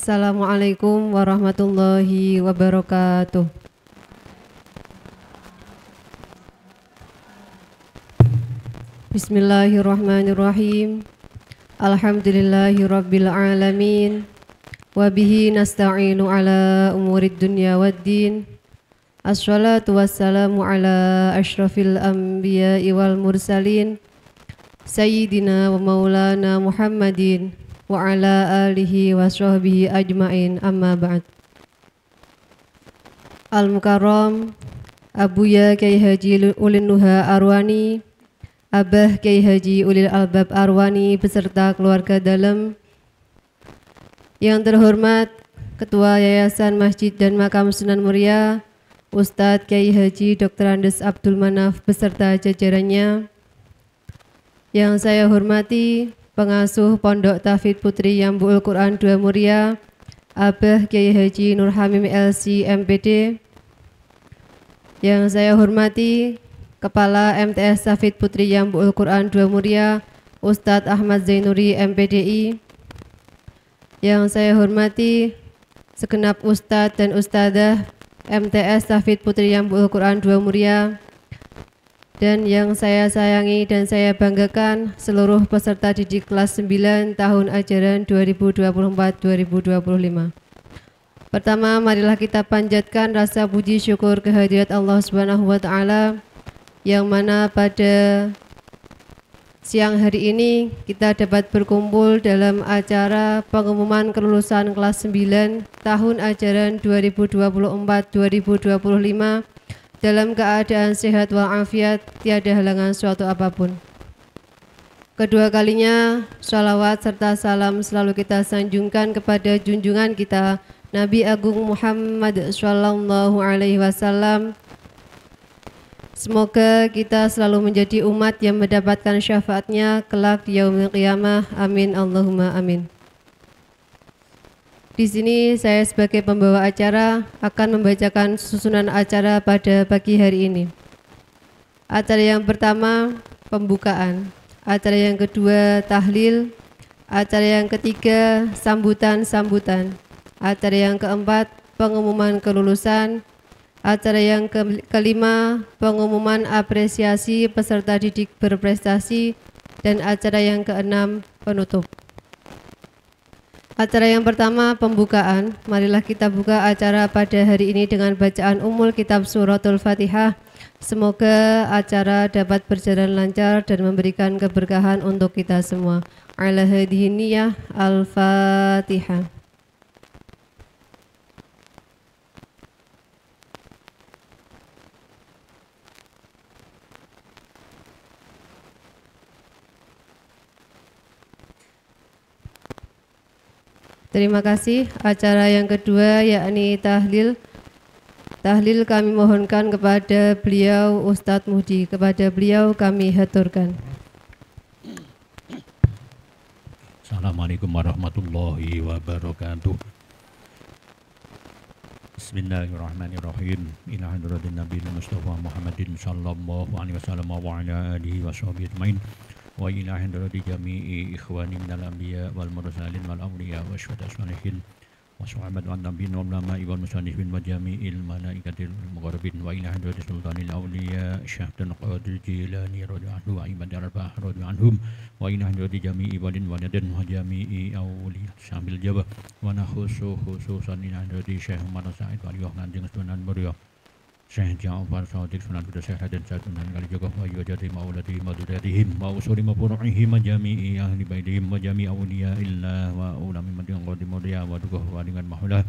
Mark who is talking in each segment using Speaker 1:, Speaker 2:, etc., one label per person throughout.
Speaker 1: Assalamualaikum warahmatullahi wabarakatuh. Bismillahirrahmanirrahim. Alhamdulillahi rabbil alamin. Wabihi nasta'inu ala umurid dunya waddin. Assalatu wassalamu ala ashrafil anbiya'i wal mursalin. Sayyidina wa maulana Muhammadin wa ala alihi wa sahbihi ajma'in, amma ba'd. Al-Mukarram Abuya Kyai Haji Ulin Nuha Arwani, Abah Kyai Haji Ulil Albab Arwani beserta keluarga dalam. Yang terhormat Ketua Yayasan Masjid dan Makam Sunan Muria Ustadz Kyai Haji Dr. Andes Abdul Manaf beserta jajarannya. Yang saya hormati Pengasuh Pondok Tahfidz Putri Yambu'ul Quran 2 Muria, Abah Kyai Haji Nur Hamim LC MPD. Yang saya hormati Kepala MTS Tahfidz Putri Yambu'ul Quran 2 Muria, Ustadz Ahmad Zainuri MPDI. Yang saya hormati segenap Ustadz dan Ustadzah MTS Tahfidz Putri Yambu'ul Quran 2 Muria. Dan yang saya sayangi dan saya banggakan seluruh peserta didik kelas 9 tahun ajaran 2024-2025. Pertama, marilah kita panjatkan rasa puji syukur kehadirat Allah Subhanahu wa taala yang mana pada siang hari ini kita dapat berkumpul dalam acara pengumuman kelulusan kelas 9 tahun ajaran 2024-2025 dalam keadaan sehat walafiat, tiada halangan suatu apapun. Kedua kalinya, sholawat serta salam selalu kita sanjungkan kepada junjungan kita Nabi Agung Muhammad Sallallahu Alaihi Wasallam. Semoga kita selalu menjadi umat yang mendapatkan syafaatnya kelak di yaumil qiyamah. Amin Allahumma amin. Di sini saya sebagai pembawa acara akan membacakan susunan acara pada pagi hari ini. Acara yang pertama pembukaan, acara yang kedua tahlil, acara yang ketiga sambutan-sambutan, acara yang keempat pengumuman kelulusan, acara yang kelima pengumuman apresiasi peserta didik berprestasi, dan acara yang keenam penutup. Acara yang pertama pembukaan. Marilah kita buka acara pada hari ini dengan bacaan Ummul Kitab Suratul Fatihah. Semoga acara dapat berjalan lancar dan memberikan keberkahan untuk kita semua. Ala hadhihi niyah Al-Fatihah. Terima kasih. Acara yang kedua yakni tahlil. Tahlil kami mohonkan kepada beliau Ustadz Muhdi. Kepada beliau kami haturkan.
Speaker 2: Assalamualaikum warahmatullahi wabarakatuh. Bismillahirrahmanirrahim. Ila hadratin Nabi Mustafa Muhammadin sallallahu alaihi wasallam wa ala alihi wa sahbihi ajmain. Wa ila hadrati jami'i ikhwani minal anbiya wal mursalin wal awliya wa syuhada'i sholihin wa sahabat wan nabiyyin wal ulama'i wal musannifin wa jami'il malaikatil muqarrabin wa ila hadrati sultanil awliya Syaikhul Qadir Jilani radhiyallahu anhu wa ibadil arba'ah radhiyallahu anhum wa ila hadrati jami'i walin walidain wa jami'i awliya sambil jabah wa khususan ila hadrati Syekh Umar Said waliyah Kanjeng Sunan Muria Syekh Ja'far Shadiq Sunan Buddha Syekh Raden Sunan Kalijaga wa yajati maulati madudatihim wa usuri mafuru'ihim wa jami'i ahli baitihim wa jami'i awliya illa wa ulami madyan qadimudya wa dukuh wa dengan mahulah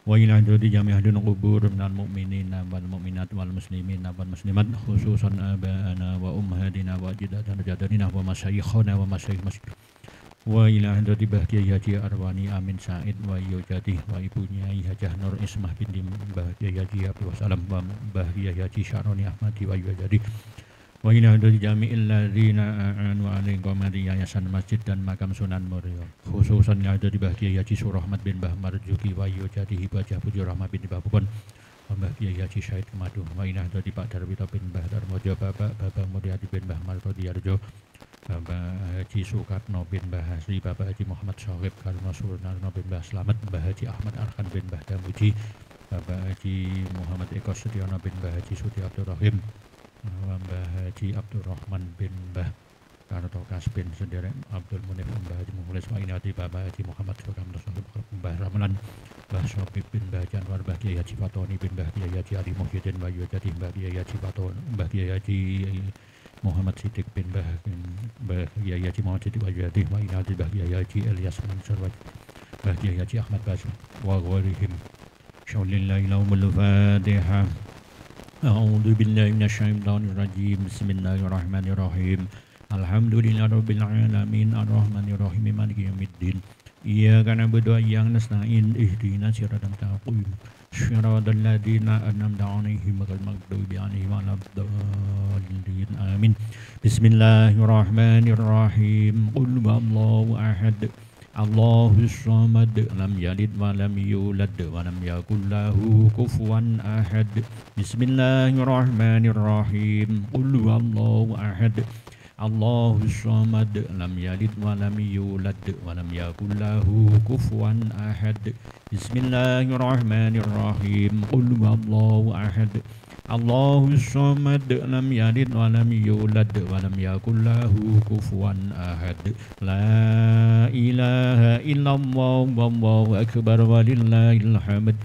Speaker 2: wa ila hadrati jami'i ahlul qubur minal mu'minin wal mu'minat wal muslimin wal muslimat khususan aba'ana wa ummahatina wa ajdadana jadadina wa masyayikhana wa masyayikh masjid wa ila hadrati Kyai Haji Arwani Amin Said wa yujati wa ibunya Hajah Nur Ismah binti Kyai Haji Abdul Salam wa Kyai Haji Syaroni Ahmadi wa yujati wa ila hadrati jami'il ladzina a'anu alaihi qamati yayasan masjid dan makam Sunan Muria khususan hadrati Kyai Haji Surahmat bin Mbah Marjuki wa yujati Hibajah Puji Rahmat binti Babukon Mbah Kiai Haji Syahid Kemadu, wa Inah Dodi Pak Darwito bin Mbah Darmojo, Bapak Mulyadi bin Mbah Martodiarjo, Bapak Haji Soekarno bin Mbah Hasri, Bapak Haji Muhammad Syarif Karno Suranarno bin Mbah Slamet, Mbah Haji Ahmad Arkan bin Mbah Damuji, Bapak Haji Muhammad Eko Setiono bin Mbah Haji Sudi Abdul Rahim, Mbah Haji Abdurrahman bin Mbah Karto Kasbin Sendiri Abdul Munif, Mbah Haji Mukhlis Wa'inati, Bapak Haji Muhammad Sukamto Mbah Ramalan, Mbah Sopik bin Mbah Janwar, Mbah Kiai Haji Fatoni bin Mbah Kiai Haji Ali Muhyiddin Bayu Jadi, Mbah Kiai Haji Fatoni, Mbah Kiai Haji Muhammad Siddiq bin Mbah Kiai Haji Muhammad Siddiq Bayu Jadi, Wa'inati Mbah Kiai Haji Elias Mansur, Mbah Kiai Haji Ahmad Basri wa ghairihim. Syaulillahi lahumul Fatihah. A'udzu billahi minasyaitonir rajim. Bismillahirrahmanirrahim. Alhamdulillahi rabbil alamin arrahmanir rahim maliki yaumiddin. Iyyaka na'budu wa iyyaka nasta'in ihdinas siratal mustaqim siratal ladzina an'amta 'alaihim ghairil maghdubi 'alaihim waladdallin. Amin. Bismillahirrahmanirrahim. Qul huwallahu ahad. Allahus samad, lam yalid wa lam yulad wa lam yakul lahu kufuwan ahad. Bismillahirrahmanirrahim. Qul huwallahu ahad. Allahus samad, lam yalid wa lam yulad wa lam yakul lahu kufuwan ahad. Bismillahirrahmanirrahim. Qul huwallahu ahad. Allahus samad, lam yalid wa lam yulad wa lam yakul lahu kufuwan ahad. La ilaha illallah wallahu akbar walillahil hamd.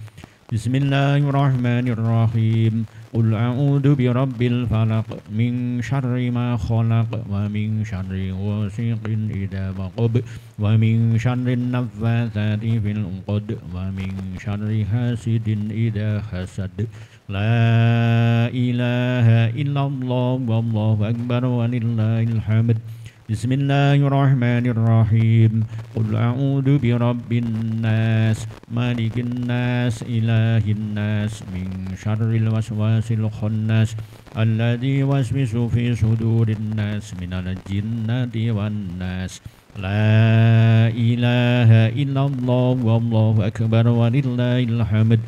Speaker 2: Bismillahirrahmanirrahim. Qul a'udzu birabbil falaq min syarri ma khalaq wa min syarri ghasiqin idza waqab wa min syarri naffatsati fil 'uqad wa min syarri hasidin idza hasad. La ilaha illallah wallahu akbar walillahil hamd. Bismillahirrahmanirrahim. Qul a'udzu birabbin nas malikin nas ilahin nas min syarril waswasil khannas alladzi waswisu fi sudurin nas minal jinnati wan nas. La ilaha illallah wallahu akbar walillahil hamd.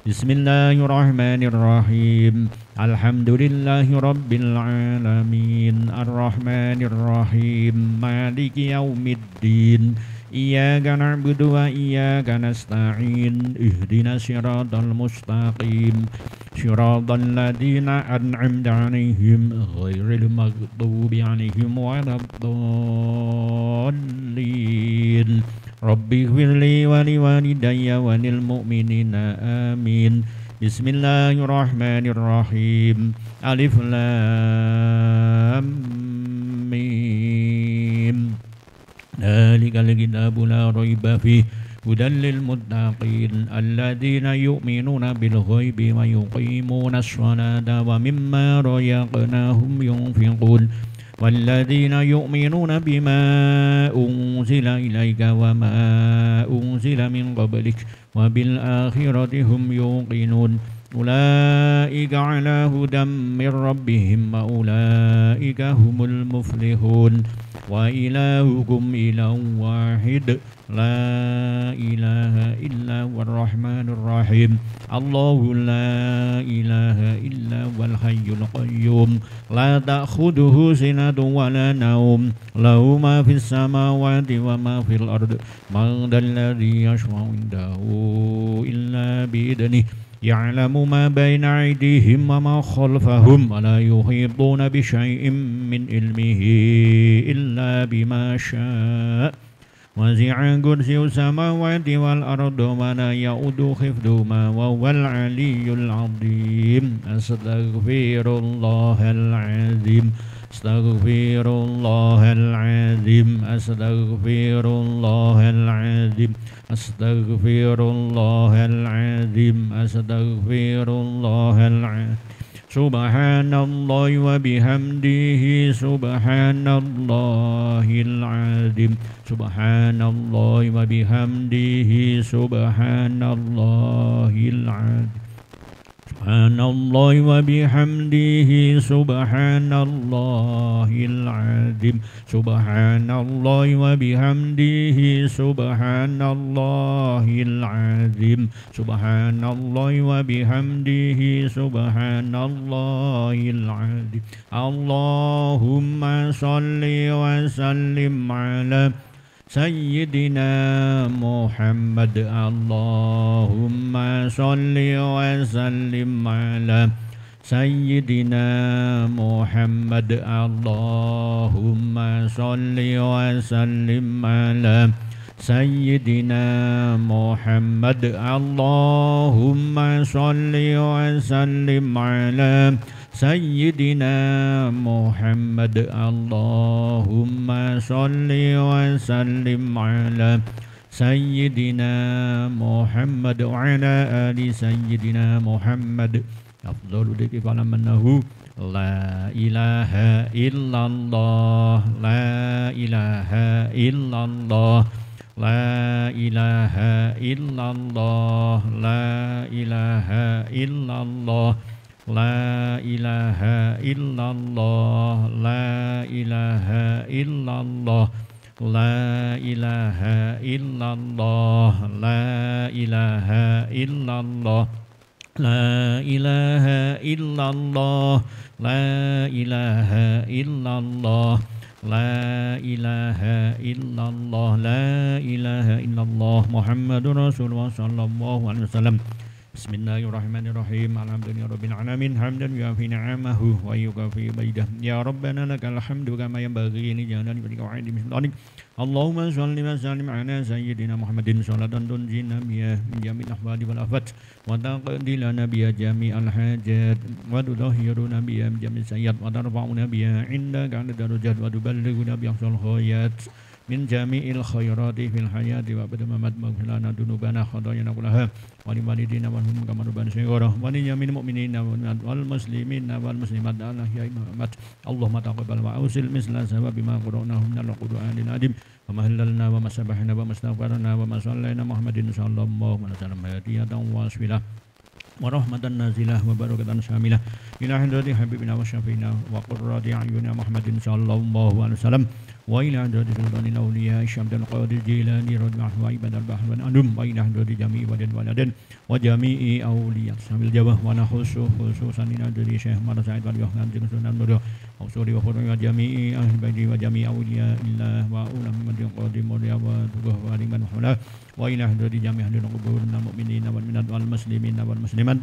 Speaker 2: Bismillahirrahmanirrahim. Alhamdulillahi rabbil alamin arrahmanirrahim maliki yaumiddin. Iyyaka na'budu wa iyyaka nasta'in ihdinas siratal mustaqim siratal ladzina an'amta 'alaihim ghairil maghdubi 'alaihim waladdallin. Rabbi ighfirli wa liwalidayya wa lil mu'minina amin. Bismillahirrahmanirrahim. Alif lam mim. Dzalikal kitabu la raiba fihi hudan lil muttaqin alladzina yu'minuna bil ghaibi wa yuqimunas sholata wa mimma razaqnahum yunfiqun. والذين يؤمنون بما أنزل إليك وما أنزل من قبلك وبالآخرة هم يوقنون. أولئك على هدى من ربهم وأولئك هم المفلحون. وإلهكم إله واحد لا إله إلا هو الرحمن الرحيم. الله لا إله إلا هو الحي القيوم لا تأخذه سنة ولا نوم له ما في السماوات وما في الأرض. من ذا الذي يشفع عنده إلا بإذنه. يعلم ما بين أيديهم وما خلفهم ولا يحيطون بشيء من علمه إلا بما شاء. وسع كرسي السماوات والأرض ولا يؤوده حفظهما وهو العلي العظيم. أستغفر الله العظيم. أستغفر الله العظيم. أستغفر الله العظيم. أستغفر الله العظيم. أستغفر الله العظيم. سبحان الله وبحمده سبحان الله العظيم. سبحان الله وبحمده سبحان الله العظيم. Subhanallah wa bihamdihi subhanallahil azim Subhanallah wa bihamdihi subhanallahil azim Subhanallah wa bihamdihi subhanallahil azim Allahumma salli wa sallim ala Sayyidina Muhammad Allahumma salli wa sallim ala Sayyidina Muhammad Allahumma salli wa sallim ala Sayyidina Muhammad Allahumma salli wa sallim ala Sayyidina Muhammad Allahumma salli wa sallim ala Sayyidina Muhammad wa ala ali Sayyidina Muhammad afdalu dzikri falam annahu la ilaha illallah la ilaha illallah la ilaha illallah la ilaha illallah La ilaha illallah La ilaha illallah La ilaha illallah La ilaha illallah La ilaha illallah La ilaha illallah La ilaha illallah La ilaha illallah Muhammadur Rasulullah sallallahu alaihi wasallam Bismillahirrahmanirrahim. Alhamdulillahirabbil alamin hamdan yuafi ni'amahu wa yukafi baidah. Ya Rabbana lakal hamdu kama yanbaghi li jalali wajhika wa 'azimi sultanik. Allahumma shalli wa sallim ala sayyidina Muhammadin salatan tunjina biha min jami'il ahwali wal afat wa taqdi lana biha jami'al hajat wa tudahhiruna biha min jami'is sayyi'at wa tarfa'una biha 'indaka 'ala darajat wa tuballighuna biha aqsal ghayat min jami'il khairati fil hayati wa ba'da mamat maghfirana dunubana khadayana kullaha wa li walidina wa hum kama rubana sayyara wa li jamil mu'minina wal muslimina wal muslimat ala ya imamat Allahumma taqabbal wa ausil misla sawabi ma qara'nahu minal qur'anil adim wa mahallalna wa masabahna wa mastaghfarna wa masallaina Muhammadin sallallahu alaihi wasallam hadiyatan wa asfilah wa rahmatan nazilah wa barakatan syamilah ila hadrati habibina wa syafiina wa qurrati a'yunina Muhammadin sallallahu alaihi wasallam wa ila hadrati sultanil awliya syamdal qadir jilani radhiyallahu wa ibadal bahwan anum wa ila hadrati jami'i waladan wa jami'i awliya sambil jawah wa khususan ila hadrati syekh Mar Said wal Yohan jeung sunan mulia ausuri wa khurra jami'i ahli baiti wa jami'i awliya illah wa ulama madin qadim wa tughah wa liman hawla wa ila hadrati jami'i ahli qubur mu'minina wal minat wal muslimina wal muslimat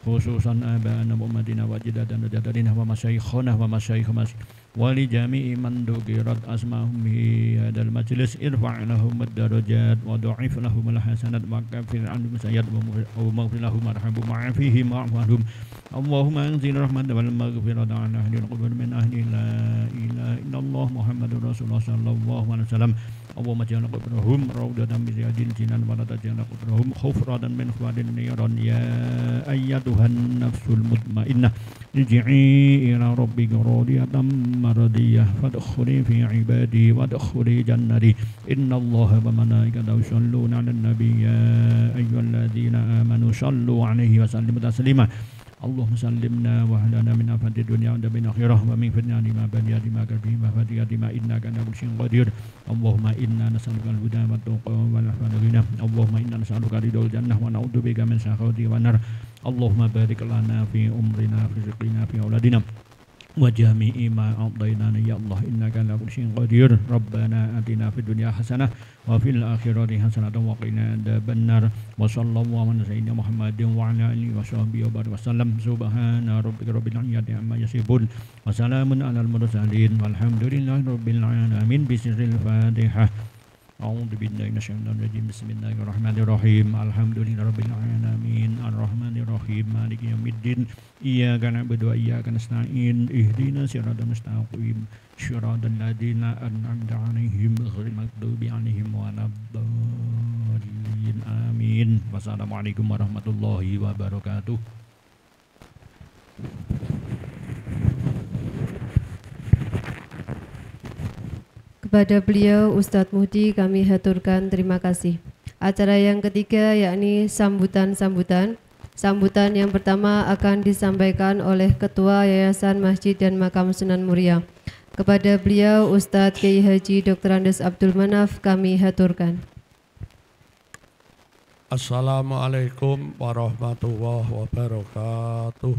Speaker 2: khususan abana muhammadina wa jadadana jadadina wa masyayikhana wa masyayikh wa li jami'i man dukirat asma'hum bi hadal majlis irfa' lahum ad-darajat wa du'if lahum al-hasanat wa kafir anhum sayyid wa maghfir lahum marhamu ma'afihim wa'afahum Allahumma anzil rahmatan wal maghfirata ala ahli al-qubur min ahli la ilaha illallah Muhammadur Rasulullah sallallahu alaihi wasallam Allahumma ja'alna qubrahum rawdatan min riyadil jinan wa la taj'alna qubrahum khufratan min khufadin niran ya ayyatuhan nafsul mutmainnah ij'i ila rabbika radiyatan maradiyah fadkhuli fi ibadi wadkhuli jannati innallaha wa malaikatahu yusholluna 'alan nabiy ya ayyuhalladzina amanu shallu 'alaihi wa sallimu taslima Allahumma sallimna wa ahlana min afati dunya wa min akhirah wa min fitnati ma baliyati ma karbi ma fatiyati ma innaka ala kulli syai'in qadir Allahumma inna nas'aluka al-huda wa at-tuqa wal afwa ghina Allahumma inna nas'aluka ridhal jannah wa na'udzubika min sakhati wan nar Allahumma barik lana fi umrina fi rizqina fi auladina wa jami'i ma a'tainana ya Allah innaka ala kulli syai'in qadir Rabbana atina fid dunya hasanah wa fil akhirati hasanatan wa qina adzabannar wa sallallahu ala sayyidina Muhammadin wa ala alihi wa sahbihi wa barik wasallam subhana rabbika rabbil izzati amma yasifun wa salamun alal mursalin walhamdulillahi rabbil alamin bisirril fatihah A'udzu billahi minasyaitonir rajim Bismillahirrahmanirrahim Alhamdulillahirabbil alamin arrahmanir rahim maliki yaumiddin iyyaka na'budu wa iyyaka nasta'in ihdinas siratal mustaqim siratal ladzina an'amta 'alaihim ghairil maghdubi 'alaihim waladdallin amin Wassalamualaikum warahmatullahi wabarakatuh.
Speaker 1: Kepada beliau Ustadz Muhdi kami haturkan terima kasih. Acara yang ketiga yakni sambutan-sambutan Sambutan yang pertama akan disampaikan oleh Ketua Yayasan Masjid dan Makam Sunan Muria. Kepada beliau Ustadz Kiai Haji Dr. Andes Abdul Manaf kami haturkan.
Speaker 3: Assalamualaikum warahmatullahi wabarakatuh.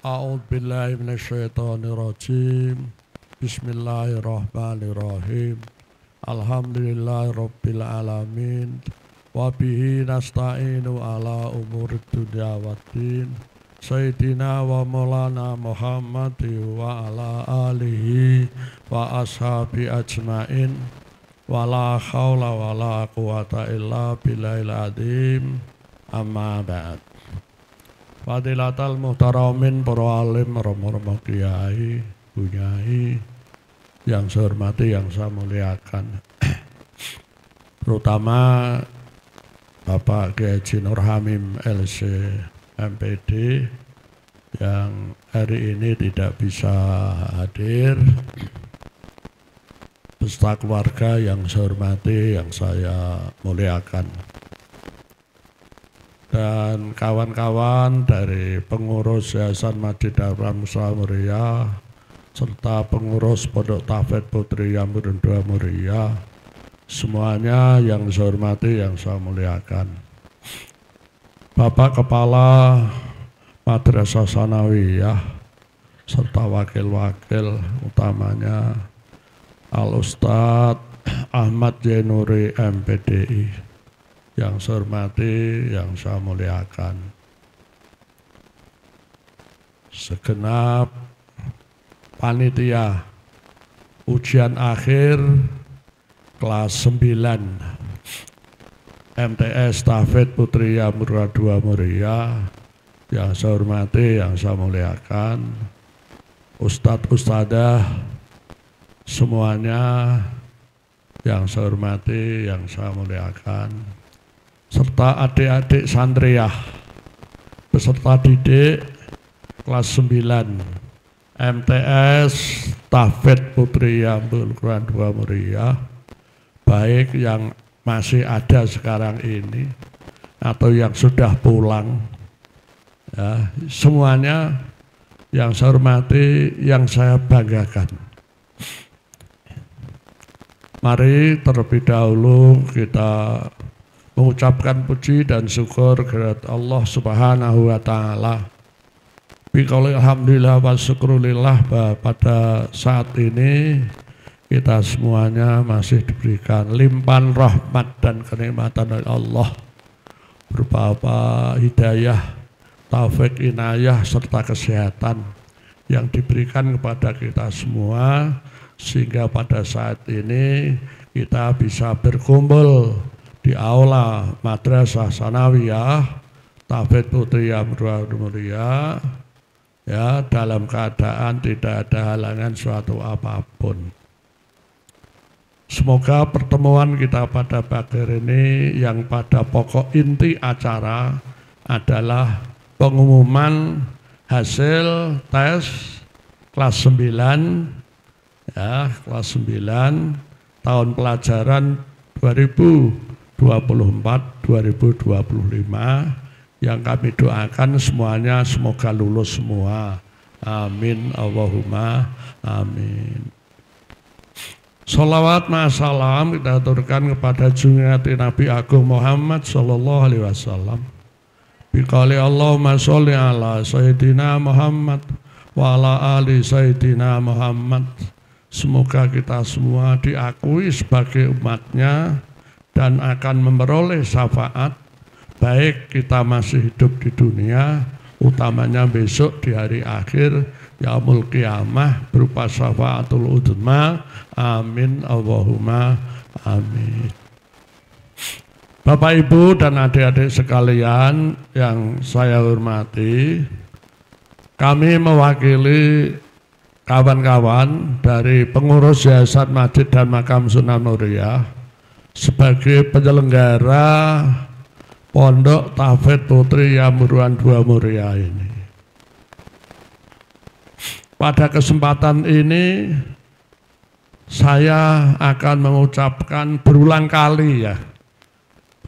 Speaker 3: A'udzubillahi minasyaitonirrajim. Bismillahirrahmanirrahim. Alhamdulillahirabbil alamin. Wa bihi nasta'inu ala umurid dunya waddin. Sayyidina wa maulana Muhammad wa ala alihi wa ashabi ajmain. Wa la haula wa la quwata illa billahil azim. Amma ba'd. Fadilatal muhtaramin para alim, romo-romo kiai, bunyai yang saya hormati, yang saya muliakan, terutama Bapak Kiai Haji Nur Hamim LC MPD yang hari ini tidak bisa hadir, beserta keluarga yang saya hormati, yang saya muliakan, dan kawan-kawan dari pengurus Yayasan Masjid Darul Musa Muria serta pengurus Pondok Tahfidz Putri Yamudun II Muria, semuanya yang saya hormati, yang saya muliakan. Bapak Kepala Madrasah Sanawiyah serta wakil-wakil utamanya Al-Ustadz Ahmad Zainuri MPDI, yang saya hormati, yang saya muliakan. Segenap panitia ujian akhir kelas 9 MTS Tahfidz Putri Yamudun II Muria, yang saya hormati, yang saya muliakan. Ustadz Ustadzah semuanya yang saya hormati, yang saya muliakan, serta adik-adik santriyah beserta didik kelas 9 MTS Tahfidz Putri Yamudun II Muria, baik yang masih ada sekarang ini atau yang sudah pulang, ya, semuanya yang saya hormati, yang saya banggakan. Mari terlebih dahulu kita mengucapkan puji dan syukur kepada Allah Subhanahu wa Ta'ala. Biqauli alhamdulillah wa syukrulillah, bahwa pada saat ini kita semuanya masih diberikan limpahan rahmat dan kenikmatan dari Allah berupa hidayah, taufik, inayah serta kesehatan yang diberikan kepada kita semua, sehingga pada saat ini kita bisa berkumpul di aula Madrasah Sanawiyah Tahfidz Putri Yamudun Muria, ya, dalam keadaan tidak ada halangan suatu apapun. Semoga pertemuan kita pada pagi ini yang pada pokok inti acara adalah pengumuman hasil tes kelas 9, ya, kelas 9 tahun pelajaran 2024-2025, yang kami doakan semuanya semoga lulus semua. Amin, Allahumma amin. Salawat ma'asalam kita aturkan kepada junjungan Nabi Agung Muhammad sallallahu alaihi wasallam. Biqauli Allahumma sholli ala Sayyidina Muhammad wa ala ali Sayyidina Muhammad. Semoga kita semua diakui sebagai umatnya dan akan memperoleh syafaat, baik kita masih hidup di dunia, utamanya besok di hari akhir yaumul qiyamah berupa syafaatul uzma. Amin, Allahumma amin. Bapak, Ibu, dan adik-adik sekalian yang saya hormati, kami mewakili kawan-kawan dari pengurus Yayasan Masjid dan Makam Sunan Muria sebagai penyelenggara Pondok Tahfidz Putri Yamudun II Muria ini. Pada kesempatan ini saya akan mengucapkan berulang kali, ya,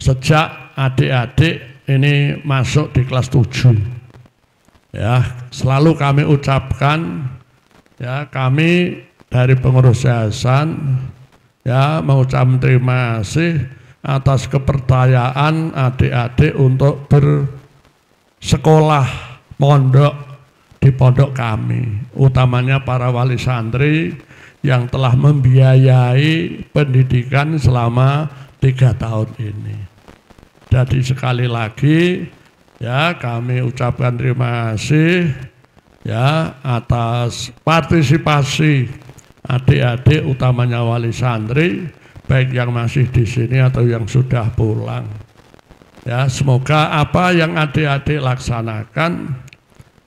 Speaker 3: sejak adik-adik ini masuk di kelas 7. Ya, selalu kami ucapkan, ya, kami dari pengurus yayasan ya mengucapkan terima kasih atas kepercayaan adik-adik untuk bersekolah pondok di pondok kami, utamanya para wali santri yang telah membiayai pendidikan selama 3 tahun ini. Jadi sekali lagi ya kami ucapkan terima kasih ya atas partisipasi adik-adik utamanya wali santri, baik yang masih di sini atau yang sudah pulang. Ya, semoga apa yang adik-adik laksanakan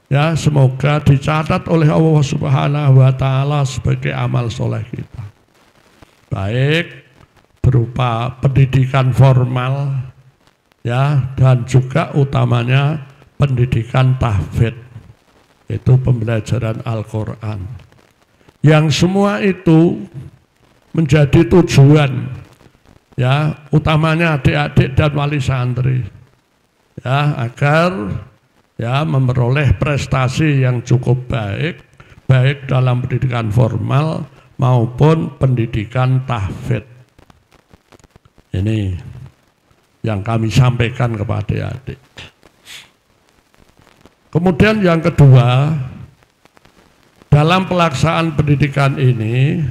Speaker 3: ya semoga dicatat oleh Allah Subhanahu wa taala sebagai amal soleh kita. Baik berupa pendidikan formal ya dan juga utamanya pendidikan tahfidz, yaitu pembelajaran Al-Qur'an. Yang semua itu menjadi tujuan ya utamanya adik-adik dan wali santri ya agar ya memperoleh prestasi yang cukup baik dalam pendidikan formal maupun pendidikan tahfidz. Ini yang kami sampaikan kepada adik. Kemudian yang kedua, dalam pelaksanaan pendidikan ini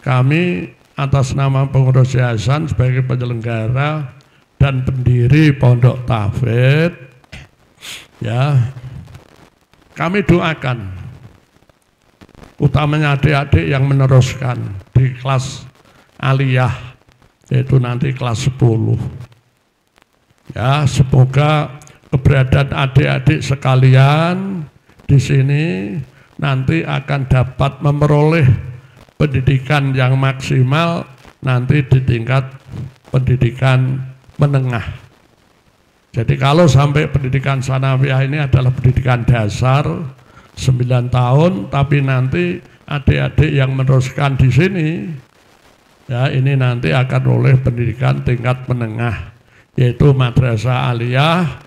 Speaker 3: kami atas nama pengurus yayasan sebagai penyelenggara dan pendiri Pondok Tahfidz ya kami doakan utamanya adik-adik yang meneruskan di kelas aliyah, yaitu nanti kelas 10 ya, semoga keberadaan adik-adik sekalian di sini nanti akan dapat memperoleh pendidikan yang maksimal nanti di tingkat pendidikan menengah. Jadi kalau sampai pendidikan sanawiyah ini adalah pendidikan dasar 9 tahun, tapi nanti adik-adik yang meneruskan di sini ya ini nanti akan oleh pendidikan tingkat menengah, yaitu madrasah aliyah,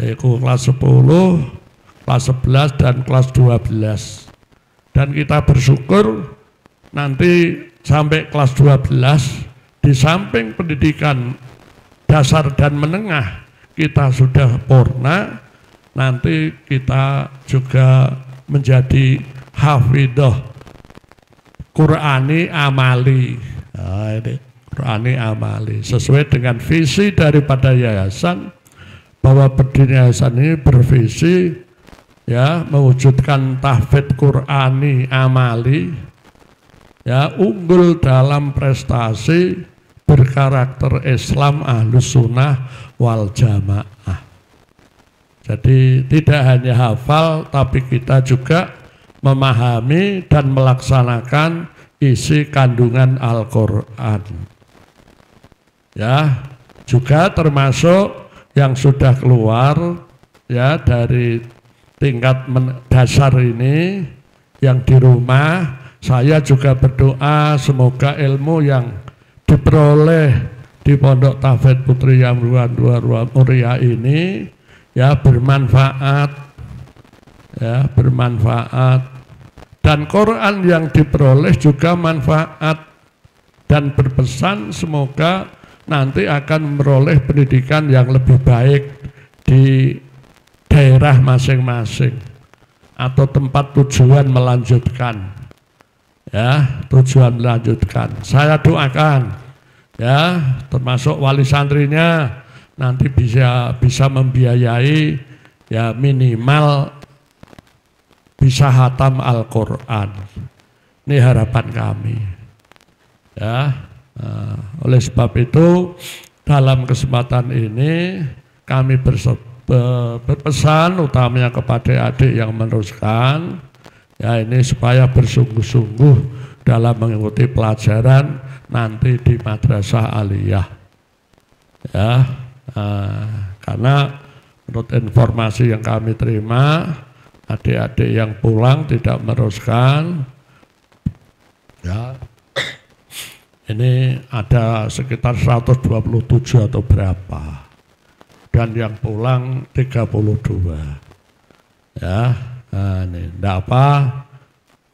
Speaker 3: yaitu kelas 10, kelas 11 dan kelas 12. Dan kita bersyukur nanti sampai kelas 12 di samping pendidikan dasar dan menengah kita sudah purna, nanti kita juga menjadi hafidhah Qur'ani amali. Nah, ini Qur'ani amali sesuai dengan visi daripada yayasan, bahwa berdiri yayasan ini bervisi ya mewujudkan tahfidz Qur'ani amali ya unggul dalam prestasi berkarakter Islam Ahlus Sunnah wal Jamaah. Jadi tidak hanya hafal, tapi kita juga memahami dan melaksanakan isi kandungan Al-Qur'an. Ya, juga termasuk yang sudah keluar ya dari tingkat dasar ini yang di rumah, saya juga berdoa semoga ilmu yang diperoleh di Pondok Tahfidz Putri Yamruan Muria ini ya bermanfaat, dan Quran yang diperoleh juga manfaat dan berpesan semoga nanti akan memperoleh pendidikan yang lebih baik di daerah masing-masing atau tempat tujuan melanjutkan. Ya, tujuan melanjutkan. Saya doakan ya, termasuk wali santrinya nanti bisa membiayai ya minimal bisa hatam Al-Qur'an. Ini harapan kami. Ya, oleh sebab itu dalam kesempatan ini kami berpesan utamanya kepada adik yang meneruskan ya ini supaya bersungguh-sungguh dalam mengikuti pelajaran nanti di madrasah aliyah ya, karena menurut informasi yang kami terima adik-adik yang pulang tidak meneruskan ya Ini ada sekitar 127 atau berapa. Dan yang pulang 32. Ya, nah ini enggak apa.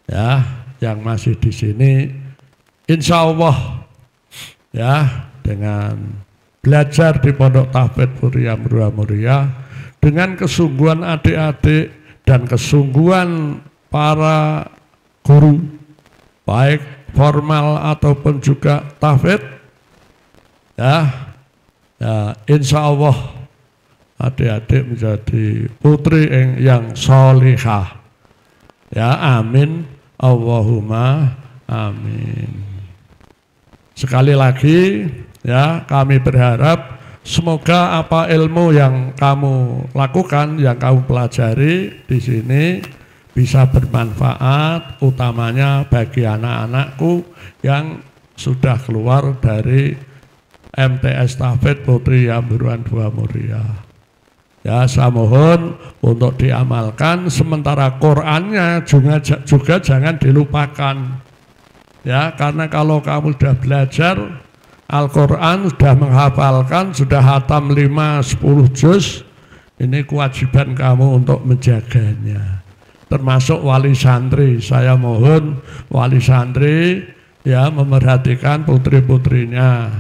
Speaker 3: Ya, yang masih di sini insya Allah ya dengan belajar di Pondok Tahfidz Muria Muria dengan kesungguhan adik-adik dan kesungguhan para guru baik formal ataupun juga tahfidz ya, insya Allah adik-adik menjadi putri yang sholihah ya, amin Allahumma amin. Sekali lagi ya, kami berharap semoga apa ilmu yang kamu lakukan, yang kamu pelajari di sini bisa bermanfaat, utamanya bagi anak-anakku yang sudah keluar dari MTS Tahfidz Putri Yamburuan II Muria. Ya, saya mohon untuk diamalkan, sementara Qur'annya juga jangan dilupakan. Ya, karena kalau kamu sudah belajar Al-Quran, sudah menghafalkan, sudah hatam 5-10 juz, ini kewajiban kamu untuk menjaganya. Termasuk wali santri, saya mohon wali santri ya memerhatikan putri-putrinya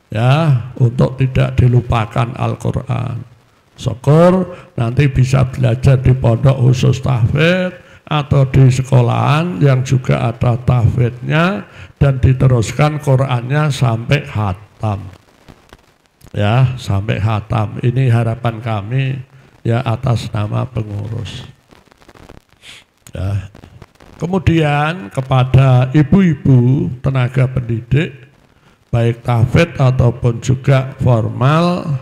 Speaker 3: ya untuk tidak dilupakan Al-Quran. Syukur nanti bisa belajar di pondok khusus tahfidz atau di sekolahan yang juga ada tahfidznya dan diteruskan Qur'annya sampai khatam. Ya, sampai khatam. Ini harapan kami ya atas nama pengurus. Ya. Kemudian kepada ibu-ibu tenaga pendidik baik tahfidz ataupun juga formal,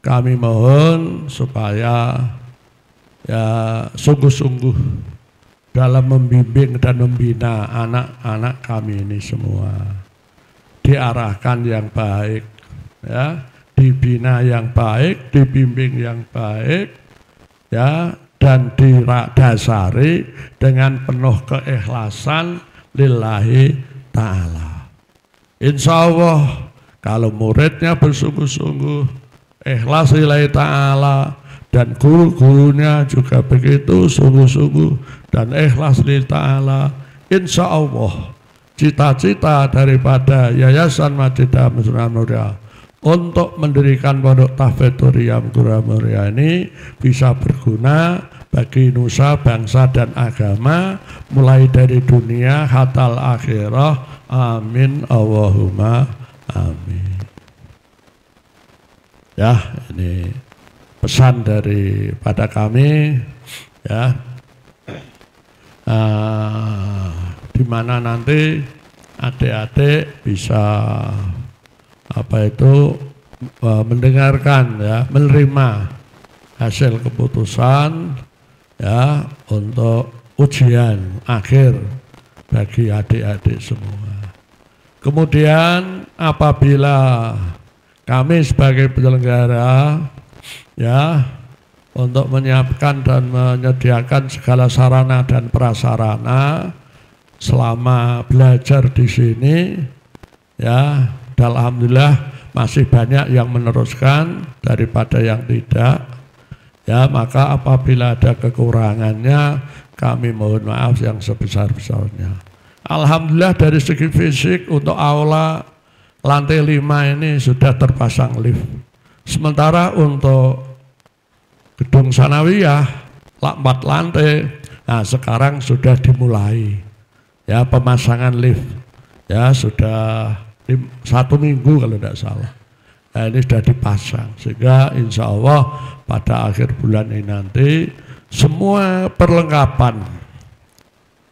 Speaker 3: kami mohon supaya ya sungguh-sungguh dalam membimbing dan membina anak-anak kami ini semua. Diarahkan yang baik, ya, dibina yang baik, dibimbing yang baik, ya, dan didasari dengan penuh keikhlasan lillahi ta'ala. Insya Allah kalau muridnya bersungguh-sungguh ikhlas lillahi ta'ala dan guru-gurunya juga begitu sungguh-sungguh dan ikhlas lillahi ta'ala, insya Allah cita-cita daripada Yayasan Madinah Muria untuk mendirikan Pondok Tahfidz Muria ini bisa berguna bagi nusa, bangsa dan agama mulai dari dunia hatal akhirah, amin Allahumma amin. Ya, ini pesan daripada kami ya, di mana nanti adik-adik bisa mendengarkan ya, menerima hasil keputusan ya untuk ujian akhir bagi adik-adik semua. Kemudian apabila kami sebagai penyelenggara ya untuk menyiapkan dan menyediakan segala sarana dan prasarana selama belajar di sini ya, alhamdulillah masih banyak yang meneruskan daripada yang tidak ya, maka apabila ada kekurangannya kami mohon maaf yang sebesar-besarnya. Alhamdulillah dari segi fisik untuk aula lantai 5 ini sudah terpasang lift. Sementara untuk gedung sanawiyah 4 lantai, nah sekarang sudah dimulai ya pemasangan lift ya, sudah 1 minggu kalau tidak salah. Nah, ini sudah dipasang sehingga insya Allah pada akhir bulan ini nanti semua perlengkapan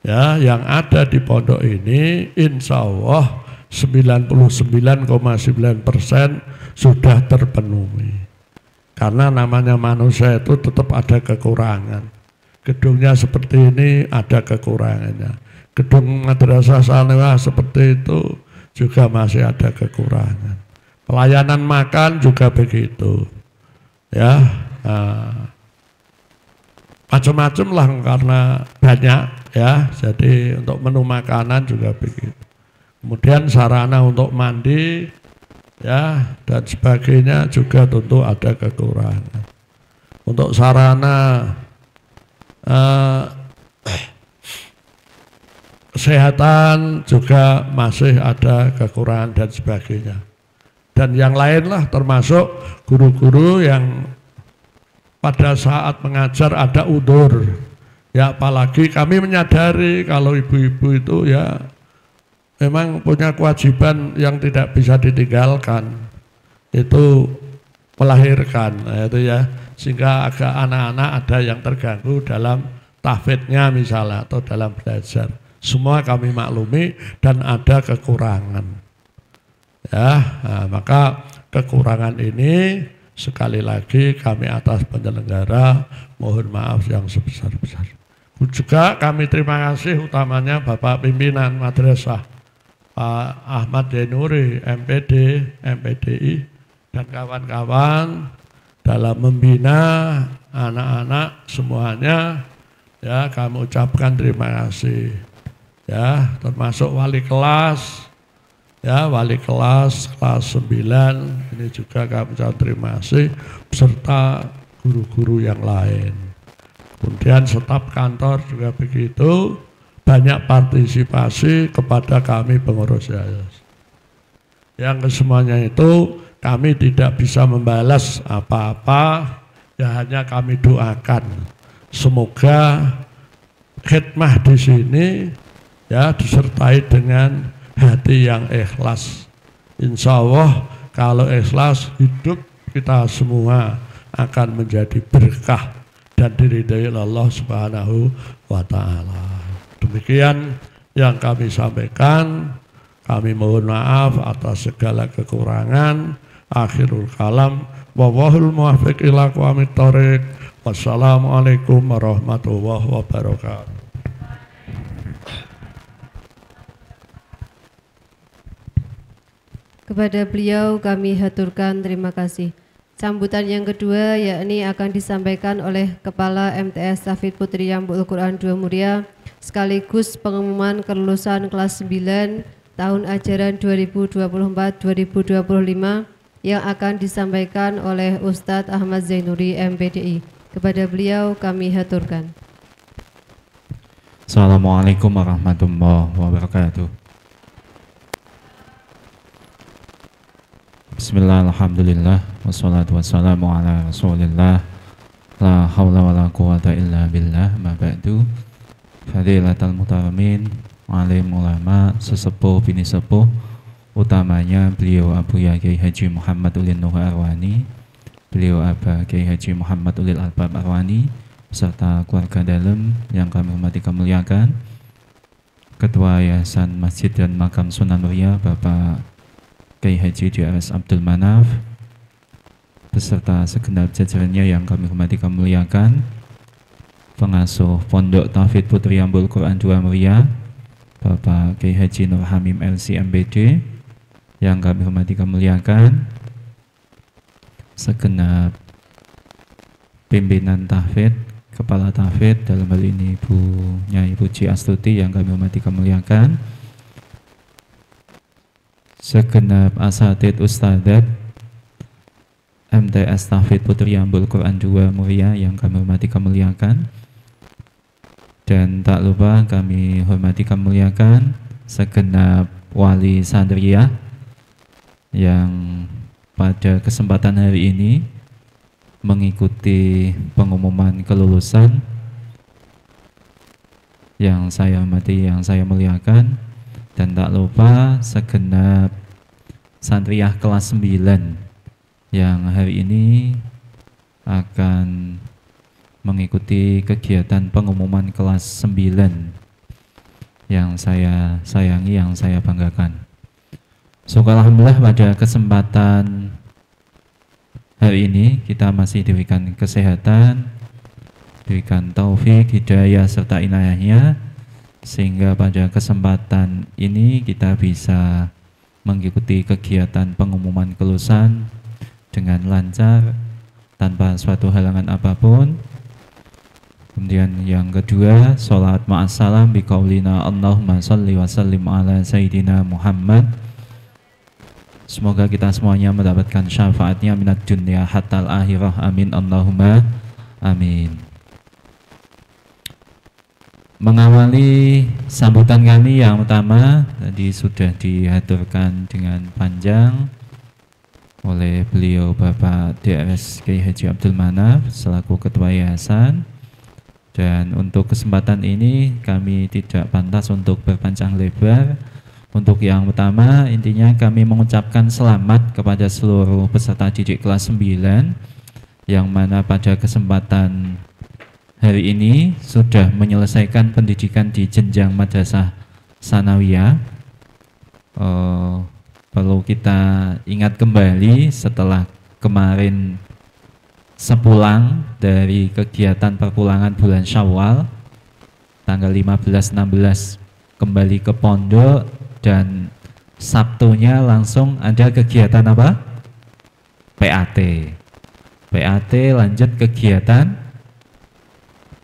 Speaker 3: ya yang ada di pondok ini insya Allah 99,9% sudah terpenuhi. Karena namanya manusia itu tetap ada kekurangan. Gedungnya seperti ini ada kekurangannya. Gedung madrasah sanawiyah seperti itu juga masih ada kekurangan. Pelayanan makan juga begitu. Ya, macam-macam lah karena banyak ya. Jadi untuk menu makanan juga begitu. Kemudian sarana untuk mandi ya dan sebagainya juga tentu ada kekurangan. Untuk sarana kesehatan juga masih ada kekurangan dan sebagainya. Dan yang lain lah termasuk guru-guru yang pada saat mengajar ada udzur. Ya apalagi kami menyadari kalau ibu-ibu itu ya memang punya kewajiban yang tidak bisa ditinggalkan, itu melahirkan, itu ya, sehingga agak anak-anak ada yang terganggu dalam tahfidnya misalnya atau dalam belajar. Semua kami maklumi dan ada kekurangan. Ya, nah, maka kekurangan ini sekali lagi kami atas penyelenggara mohon maaf yang sebesar-besar. Juga kami terima kasih utamanya Bapak Pimpinan Madrasah Pak Ahmad Denuri, MPD, MPDI dan kawan-kawan dalam membina anak-anak semuanya ya kami ucapkan terima kasih ya, termasuk wali kelas ya, wali kelas 9 ini juga kami ucapkan terima kasih beserta guru-guru yang lain. Kemudian staf kantor juga begitu, banyak partisipasi kepada kami pengurus yayasan. Yang kesemuanya itu kami tidak bisa membalas apa-apa, ya hanya kami doakan. Semoga khidmah di sini ya disertai dengan hati yang ikhlas. Insya Allah kalau ikhlas hidup kita semua akan menjadi berkah dan diridhai Allah Subhanahu wa Ta'ala. Demikian yang kami sampaikan, kami mohon maaf atas segala kekurangan. Akhirul kalam, wallahul muwaffiq ila aqwamit thoriq. Wassalamualaikum warahmatullahi wabarakatuh.
Speaker 1: Kepada beliau kami haturkan terima kasih. Sambutan yang kedua yakni akan disampaikan oleh Kepala MTS Tahfidz Putri Yambul Quran II Muria sekaligus pengumuman kelulusan kelas 9 tahun ajaran 2024-2025 yang akan disampaikan oleh Ustadz Ahmad Zainuri MPDI. Kepada beliau kami haturkan.
Speaker 4: Assalamualaikum warahmatullahi wabarakatuh. Bismillah, alhamdulillah, wassalatu wassalamu ala rasulillah, la hawla wa la quwata illa billah, ma ba'du. Fadilatul mutaramin, alim ulama, sesepuh bini sepuh, utamanya beliau Abu Ya Kiai Haji Muhammad Ulil Nuh Arwani, beliau Aba Kiai Haji Muhammad Ulil Albab Arwani, serta keluarga dalam yang kami hormati kemuliakan, Ketua Yayasan Masjid dan Makam Sunan Muria Bapak Kiai Haji D.R.S. Abdul Manaf beserta segenap jajarannya yang kami hormati kemuliakan, pengasuh Pondok Tahfidz Putri Yambul Quran II Muria Bapak Kiai Haji Nur Hamim LC MBD yang kami hormati kemuliakan, segenap pimpinan tahfidz, kepala tahfidz dalam hal ini Ibu Nyai Puji Astuti yang kami hormati kemuliakan, segenap asatidz ustadzat MTS Tahfidz Putri Yambul Quran II Muria yang kami hormati kemuliakan, dan tak lupa kami hormati kemuliakan segenap wali sandriyah yang pada kesempatan hari ini mengikuti pengumuman kelulusan yang saya hormati, yang saya muliakan. Dan tak lupa segenap santriyah kelas 9 yang hari ini akan mengikuti kegiatan pengumuman kelas 9 yang saya sayangi, yang saya banggakan. Alhamdulillah pada kesempatan hari ini kita masih diberikan kesehatan, diberikan taufik, hidayah serta inayahnya, sehingga pada kesempatan ini kita bisa mengikuti kegiatan pengumuman kelulusan dengan lancar tanpa suatu halangan apapun. Kemudian yang kedua, sholat ma'assalam biqaulina Allahumma salli wa sallim ala Sayyidina Muhammad. Semoga kita semuanya mendapatkan syafaatnya minat dunia hatal akhirah. Amin Allahumma amin. Mengawali sambutan kami yang pertama, tadi sudah dihaturkan dengan panjang oleh beliau Bapak DRS Kiai Haji Abdul Manaf selaku Ketua Yayasan. Dan untuk kesempatan ini kami tidak pantas untuk berpanjang lebar. Untuk yang pertama, intinya kami mengucapkan selamat kepada seluruh peserta didik kelas 9 yang mana pada kesempatan hari ini sudah menyelesaikan pendidikan di jenjang madrasah sanawiyah. Perlu kita ingat kembali setelah kemarin sepulang dari kegiatan perpulangan bulan Syawal tanggal 15-16 kembali ke pondok, dan Sabtunya langsung ada kegiatan apa? PAT. PAT lanjut kegiatan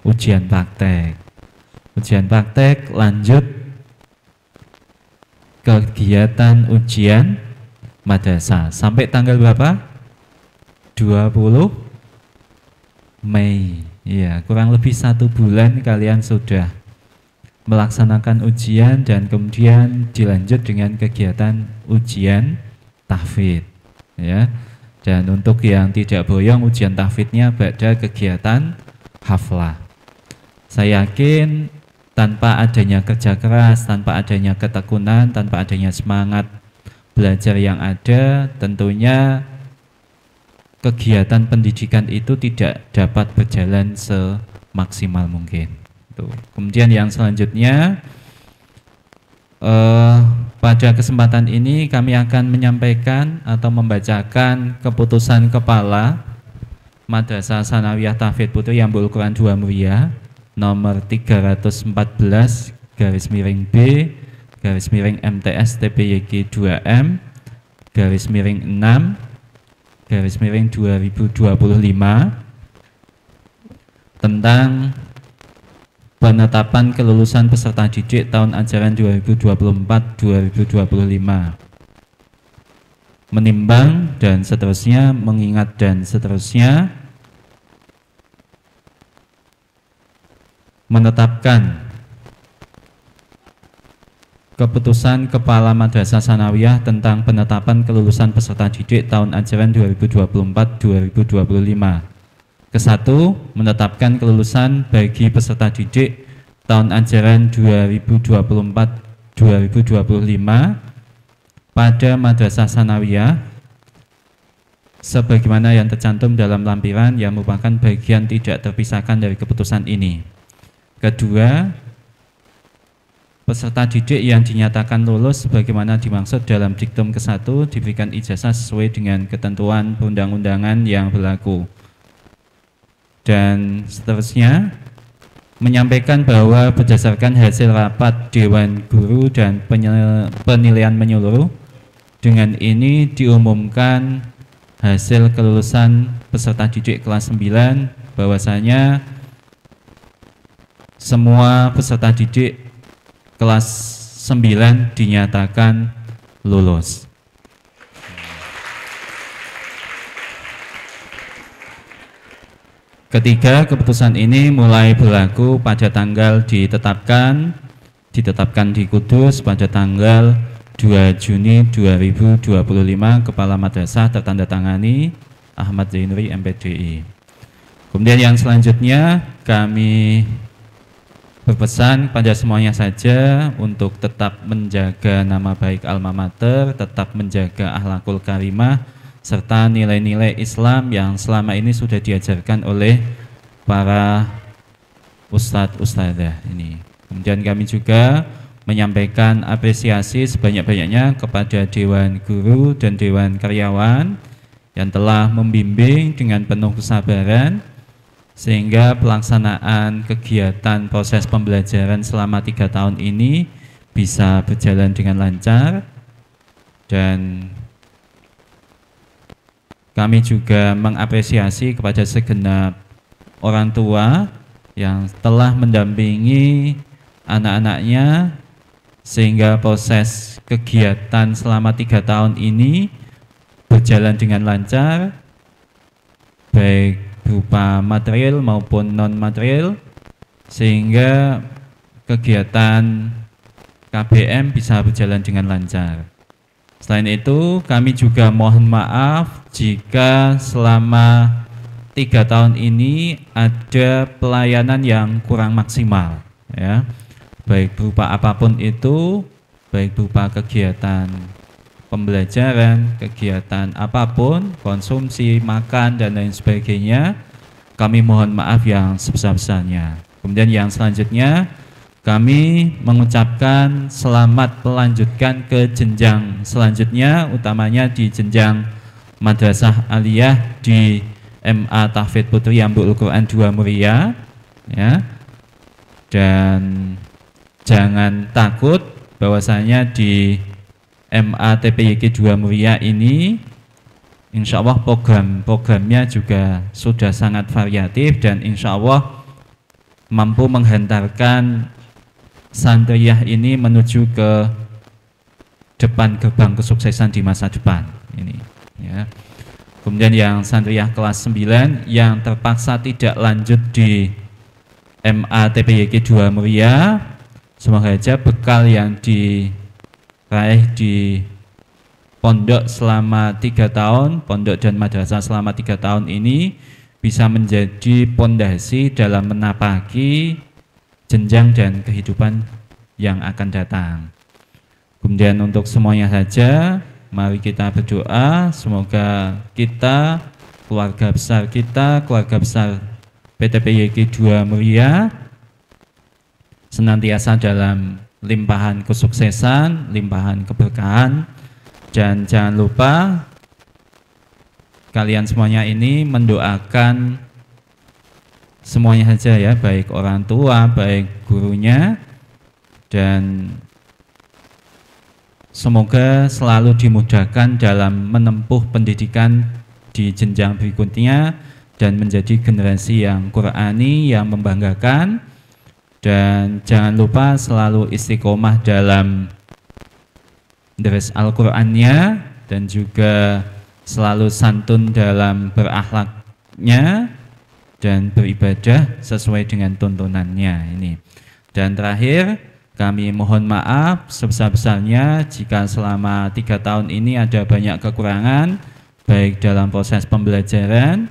Speaker 4: ujian praktek. Ujian praktek lanjut kegiatan ujian madrasah sampai tanggal berapa? 20 Mei. Ya, kurang lebih 1 bulan kalian sudah melaksanakan ujian dan kemudian dilanjut dengan kegiatan ujian tahfidz, ya. Dan untuk yang tidak boyong, ujian tahfidznya pada kegiatan haflah. Saya yakin tanpa adanya kerja keras, tanpa adanya ketekunan, tanpa adanya semangat belajar yang ada, tentunya kegiatan pendidikan itu tidak dapat berjalan semaksimal mungkin. Kemudian yang selanjutnya, pada kesempatan ini kami akan menyampaikan atau membacakan keputusan Kepala Madrasah Sanawiyah Tahfidz Putri Yambul Quran 2 Muria nomor 314/B/MTS TPYG 2M /6/2025 tentang penetapan kelulusan peserta didik tahun ajaran 2024-2025, menimbang dan seterusnya, mengingat dan seterusnya, menetapkan keputusan Kepala Madrasah Sanawiyah tentang penetapan kelulusan peserta didik tahun ajaran 2024-2025. Ke-1, menetapkan kelulusan bagi peserta didik tahun ajaran 2024-2025 pada Madrasah Sanawiyah sebagaimana yang tercantum dalam lampiran yang merupakan bagian tidak terpisahkan dari keputusan ini. Kedua, peserta didik yang dinyatakan lulus sebagaimana dimaksud dalam diktum ke-1 diberikan ijazah sesuai dengan ketentuan perundang-undangan yang berlaku. Dan seterusnya, menyampaikan bahwa berdasarkan hasil rapat Dewan Guru dan penilaian menyeluruh, dengan ini diumumkan hasil kelulusan peserta didik kelas 9 bahwasanya semua peserta didik kelas 9 dinyatakan lulus. Ketiga, keputusan ini mulai berlaku pada tanggal ditetapkan di Kudus pada tanggal 2 Juni 2025. Kepala Madrasah tertandatangani Ahmad Zainuri MPDI. Kemudian yang selanjutnya kami berpesan pada semuanya saja untuk tetap menjaga nama baik alma mater, tetap menjaga akhlakul karimah serta nilai-nilai Islam yang selama ini sudah diajarkan oleh para ustadz-ustadzah ini. Kemudian kami juga menyampaikan apresiasi sebanyak-banyaknya kepada Dewan Guru dan Dewan Karyawan yang telah membimbing dengan penuh kesabaran sehingga pelaksanaan kegiatan proses pembelajaran selama 3 tahun ini bisa berjalan dengan lancar. Dan kami juga mengapresiasi kepada segenap orang tua yang telah mendampingi anak-anaknya sehingga proses kegiatan selama 3 tahun ini berjalan dengan lancar, baik berupa material maupun non-material, sehingga kegiatan KBM bisa berjalan dengan lancar. Selain itu, kami juga mohon maaf jika selama 3 tahun ini ada pelayanan yang kurang maksimal, ya, baik berupa apapun itu, baik berupa kegiatan pembelajaran, kegiatan apapun, konsumsi, makan, dan lain sebagainya. Kami mohon maaf yang sebesar-besarnya. Kemudian yang selanjutnya, kami mengucapkan selamat melanjutkan ke jenjang selanjutnya, utamanya di jenjang Madrasah Aliyah di MA Tahfidz Putri Yambul Quran 2 Muria, ya. Dan jangan takut bahwasanya di MA TPYK 2 Muria ini insya Allah program-programnya juga sudah sangat variatif dan insya Allah mampu menghantarkan santriyah ini menuju ke depan gerbang kesuksesan di masa depan ini, ya. Kemudian yang santriyah kelas 9 yang terpaksa tidak lanjut di MA TPYK 2 Muria, semoga saja bekal yang diraih di pondok selama 3 tahun, pondok dan madrasah selama 3 tahun ini bisa menjadi pondasi dalam menapaki jenjang dan kehidupan yang akan datang. Kemudian untuk semuanya saja, mari kita berdoa semoga kita, keluarga besar kita, keluarga besar PTPYK 2 Muria senantiasa dalam limpahan kesuksesan, limpahan keberkahan, dan jangan lupa kalian semuanya ini mendoakan semuanya saja, ya, baik orang tua, baik gurunya, dan semoga selalu dimudahkan dalam menempuh pendidikan di jenjang berikutnya dan menjadi generasi yang Qur'ani, yang membanggakan. Dan jangan lupa selalu istiqomah dalam deres Al-Qur'annya dan juga selalu santun dalam berakhlaknya dan beribadah sesuai dengan tuntunannya ini. Dan terakhir, kami mohon maaf sebesar-besarnya jika selama 3 tahun ini ada banyak kekurangan baik dalam proses pembelajaran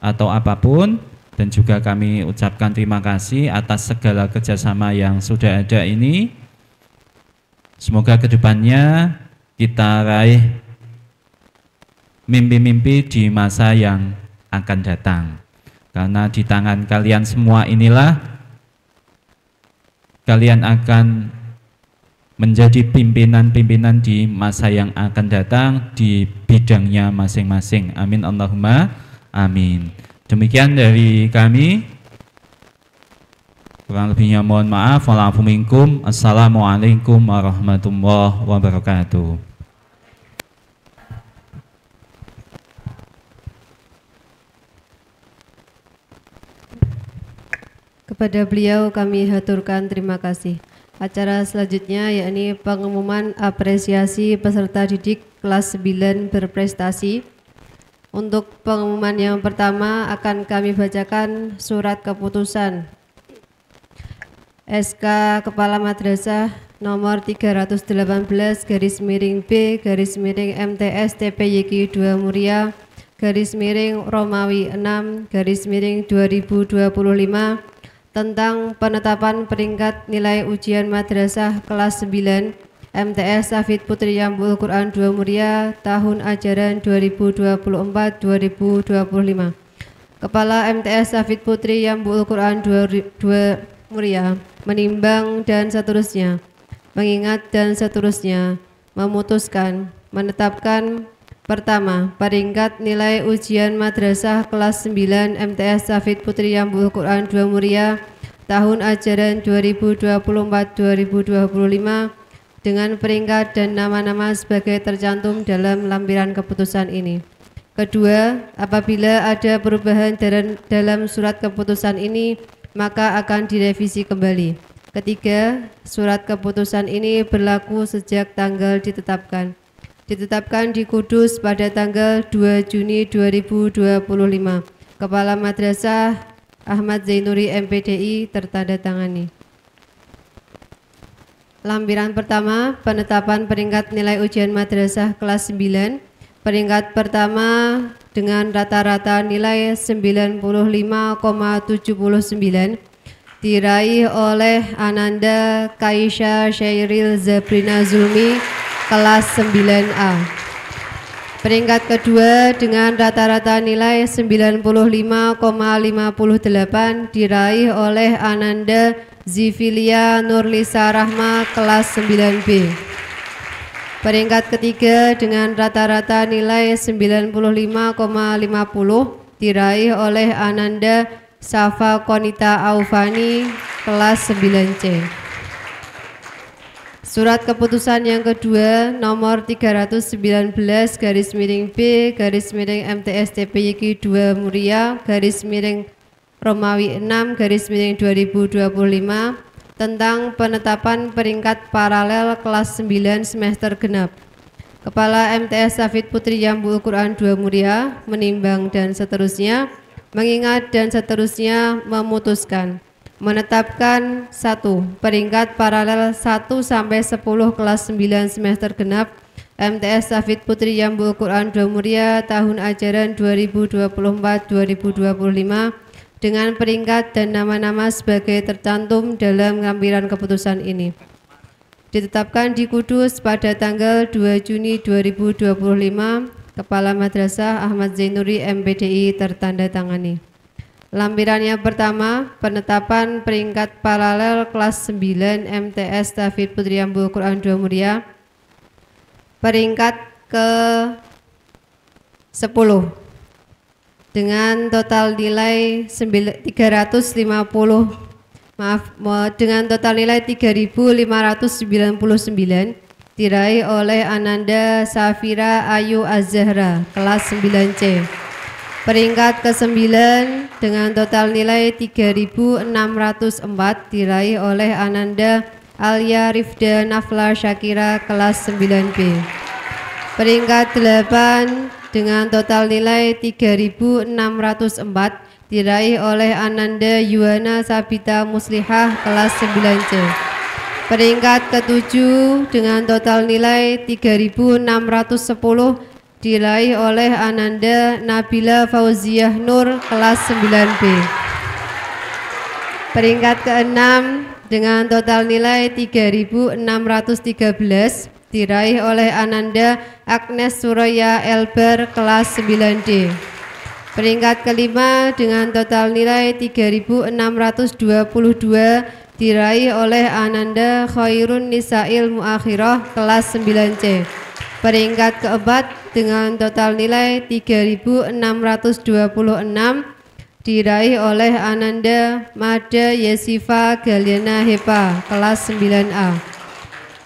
Speaker 4: atau apapun, dan juga kami ucapkan terima kasih atas segala kerjasama yang sudah ada ini. Semoga kedepannya kita raih mimpi-mimpi di masa yang akan datang, karena di tangan kalian semua inilah kalian akan menjadi pimpinan-pimpinan di masa yang akan datang di bidangnya masing-masing. Amin Allahumma amin. Demikian dari kami, kurang lebihnya mohon maaf. Wa'alaikum minkum. Assalamualaikum warahmatullahi wabarakatuh.
Speaker 1: Kepada beliau kami haturkan terima kasih. Acara selanjutnya yakni pengumuman apresiasi peserta didik kelas 9 berprestasi. Untuk pengumuman yang pertama akan kami bacakan surat keputusan SK Kepala Madrasah nomor 318/B/MTS TPYK 2 Muria /Romawi 6/2025 tentang penetapan peringkat nilai ujian madrasah kelas 9 MTS Tahfidz Putri Yambul Quran 2 Muria tahun ajaran 2024-2025. Kepala MTS Tahfidz Putri Yambul Quran 2 Muria menimbang dan seterusnya, mengingat dan seterusnya, memutuskan, menetapkan: pertama, peringkat nilai ujian madrasah kelas 9 MTS Tahfidz Putri Yambul Quran 2 Muria tahun ajaran 2024-2025 dengan peringkat dan nama-nama sebagai tercantum dalam lampiran keputusan ini. Kedua, apabila ada perubahan dalam surat keputusan ini, maka akan direvisi kembali. Ketiga, surat keputusan ini berlaku sejak tanggal ditetapkan. Ditetapkan di Kudus pada tanggal 2 Juni 2025. Kepala Madrasah Ahmad Zainuri MPDI tertandatangani. Lampiran pertama, penetapan peringkat nilai ujian madrasah kelas 9. Peringkat pertama dengan rata-rata nilai 95,79 diraih oleh Ananda Kaisha Syairil Zabrina Zulmi kelas 9A. Peringkat kedua dengan rata-rata nilai 95,58 diraih oleh Ananda Zivilia Nurlisa Rahma kelas 9B. Peringkat ketiga dengan rata-rata nilai 95,50 diraih oleh Ananda Safa Konita Aufani kelas 9C. Surat keputusan yang kedua nomor 319/B/MTS TPYQ 2 Muria Romawi 6/2025 tentang penetapan peringkat paralel kelas 9 semester genap. Kepala MTS Safid Putri Yambul Quran 2 Muria menimbang dan seterusnya, mengingat dan seterusnya memutuskan menetapkan 1. Peringkat paralel 1 sampai 10 kelas 9 semester genap MTS Safid Putri Yambul Quran 2 Muria tahun ajaran 2024-2025 dengan peringkat dan nama-nama sebagai tercantum dalam lampiran keputusan ini. Ditetapkan di Kudus pada tanggal 2 Juni 2025, Kepala Madrasah Ahmad Zainuri MPDI tertandatangani. Lampiran yang pertama, penetapan peringkat paralel kelas 9 MTS Safid Putri Yambul Quran 2 Muria. Peringkat ke-10 dengan total nilai 3.599 diraih oleh Ananda Safira Ayu Az-Zahra kelas 9C. Peringkat ke-9 dengan total nilai 3.604 diraih oleh Ananda Alia Rifda Nafla Syakira kelas 9B. Peringkat 8 dengan total nilai 3.604 diraih oleh Ananda Yuwana Sabita Muslihah kelas 9C. Peringkat ke-7 dengan total nilai 3.610 diraih oleh Ananda Nabila Fauziah Nur kelas 9B. Peringkat ke-6 dengan total nilai 3.613 diraih oleh Ananda Agnes Suraya Elbar kelas 9D. Peringkat kelima dengan total nilai 3.622 diraih oleh Ananda Khairun Nisail Muakhirah kelas 9C. Peringkat keempat dengan total nilai 3.626 diraih oleh Ananda Mada Yesifa Galiana Hepa kelas 9A.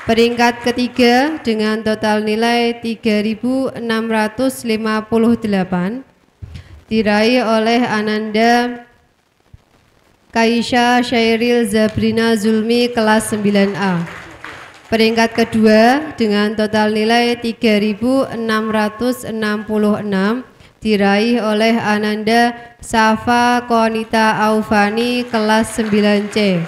Speaker 1: Peringkat ketiga dengan total nilai 3.658 diraih oleh Ananda Kaisha Syairil Zabrina Zulmi kelas 9A. Peringkat kedua dengan total nilai 3.666 diraih oleh Ananda Safa Konita Aufani kelas 9C.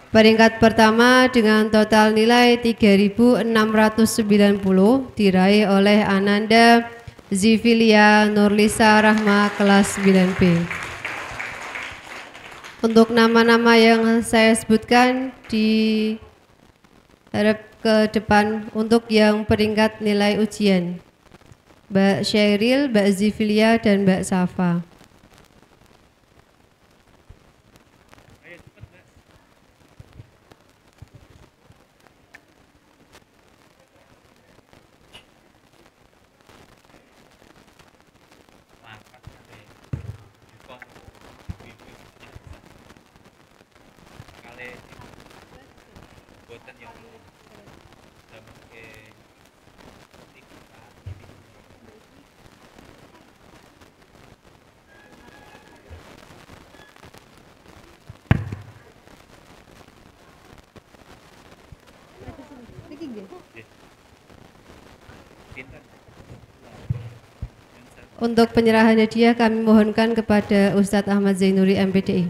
Speaker 1: Peringkat pertama dengan total nilai 3.690 diraih oleh Ananda Zivilia Nurlisa Rahma kelas 9B. Untuk nama-nama yang saya sebutkan diharap ke depan untuk yang peringkat nilai ujian. Mbak Syairil, Mbak Zivilia, dan Mbak Safa. Untuk penyerahan hadiah kami mohonkan kepada Ustadz Ahmad Zainuri MPDI.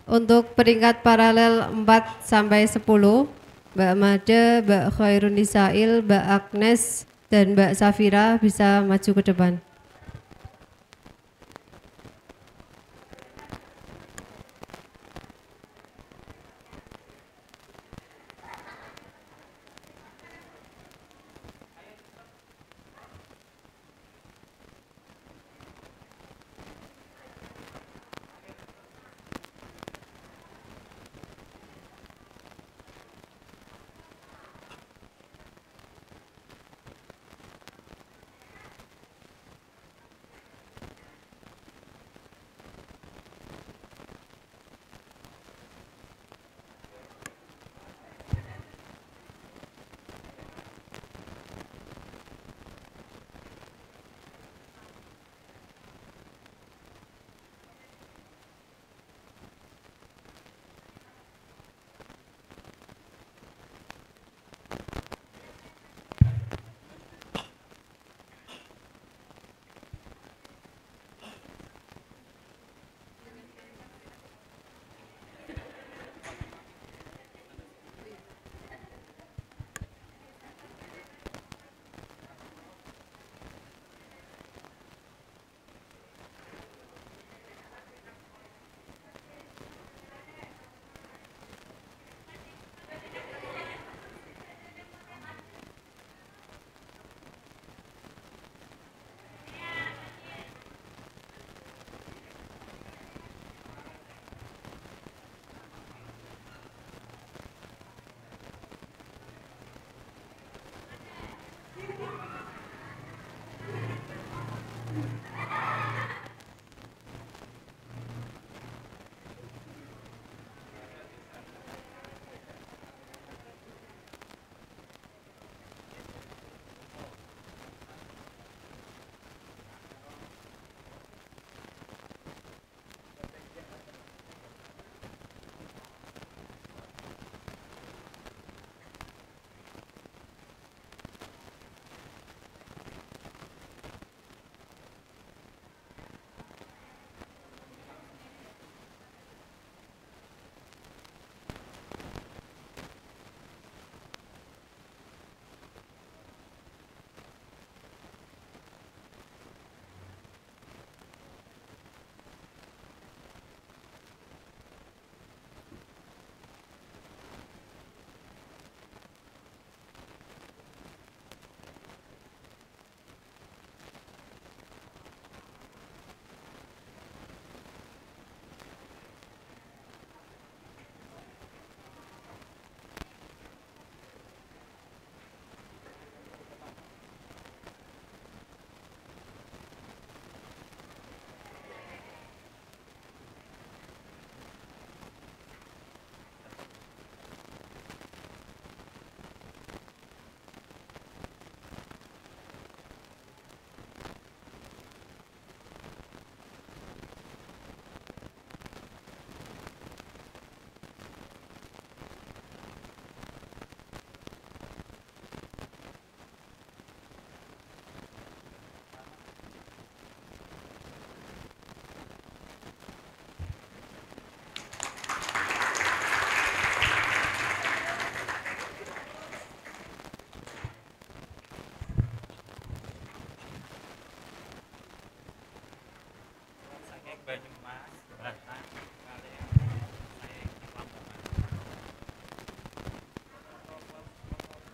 Speaker 1: Untuk peringkat paralel 4 sampai 10, Mbak Mada, Mbak Khairun Nisail, Mbak Agnes, dan Mbak Safira bisa maju ke depan.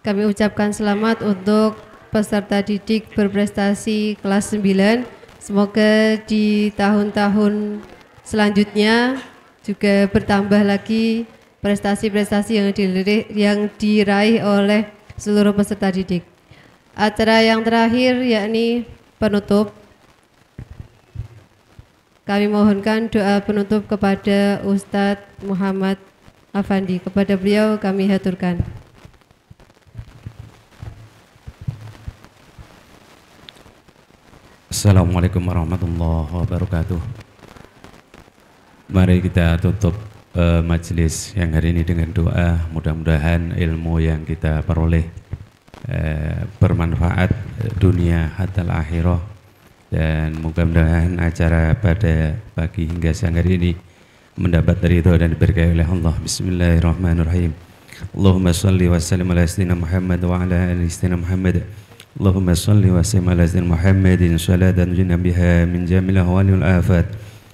Speaker 1: kami ucapkan selamat untuk peserta didik berprestasi kelas 9. Semoga di tahun-tahun selanjutnya juga bertambah lagi prestasi-prestasi yang diraih oleh seluruh peserta didik. Acara yang terakhir yakni penutup. Kami mohonkan doa penutup kepada Ustadz Muhammad Afandi. Kepada beliau kami haturkan.
Speaker 5: Assalamualaikum warahmatullahi wabarakatuh. Mari kita tutup majelis yang hari ini dengan doa. Mudah-mudahan ilmu yang kita peroleh bermanfaat dunia hatta akhirah, dan mudah-mudahan acara pada pagi hingga siang hari ini mendapat ridho dan diberkahi oleh Allah. Bismillahirrahmanirrahim. Allahumma salli wa sallim ala sayyidina Muhammad wa ala ali sayyidina Muhammad. Allahumma salli wa sallim ala sayyidina Muhammadin salatan junna biha min jamil ahwali wal afat